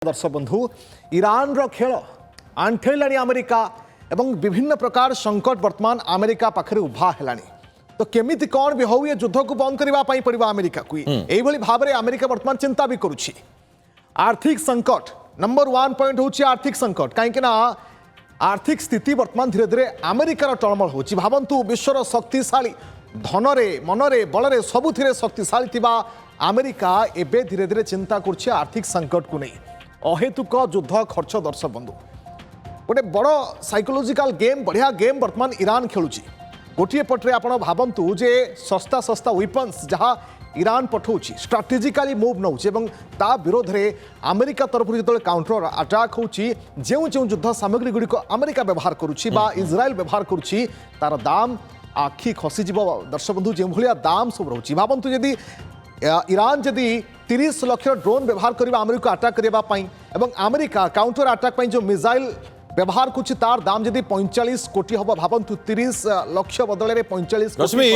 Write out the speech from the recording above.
दर्शक बंधु ईरान रो खेल आंठेलाणी अमेरिका एवं विभिन्न प्रकार संकट वर्तमान अमेरिका पाखरे उभा हेलानी तो केमिति कौन भी हो ये युद्ध को बंद करने पड़ो अमेरिका को यही भाव में अमेरिका वर्तमान चिंता भी करुच्ची आर्थिक संकट नंबर 1 पॉइंट होची आर्थिक संकट कहीं आर्थिक स्थिति वर्तमान धीरे धीरे अमेरिकार टलमल होची भावंतु विश्वर शक्तिशाली धनरे मनरे बलरे सबुथिरे शक्तिशाली थिबा अमेरिका एबे धीरे धीरे चिंता करुच्ची आर्थिक संकट को नहीं अहेतुक युद्ध खर्च दर्शक बंधु गोटे बड़ साइकोलोजिकल गेम बढ़िया गेम वर्तमान ईरान खेलुची गोटे पटे आप भावतु जे सस्ता सस्ता वेपन्स जहाँ ईरान पठाऊँच स्ट्राटेजिकाली मुव नौ ता विरोध में अमेरिका तरफ जो काउंटर अटाक होची जो जो युद्ध सामग्री गुड़िक अमेरिका व्यवहार करुच्ची बा इज्राएल व्यवहार करुच्ची तार दाम आखि खसीज दर्शक बंधु जो भाया दाम सब रोचे भावतु जदि ईरान जदि 30 लाख ड्रोन व्यवहार करबा अमेरिका अटैक करने एवं अमेरिका काउंटर अटैक जो मिसाइल व्यवहार कुछ तार दाम जदि 45 कोटी हम भावतु 30 लाख बदल में 45 कोटी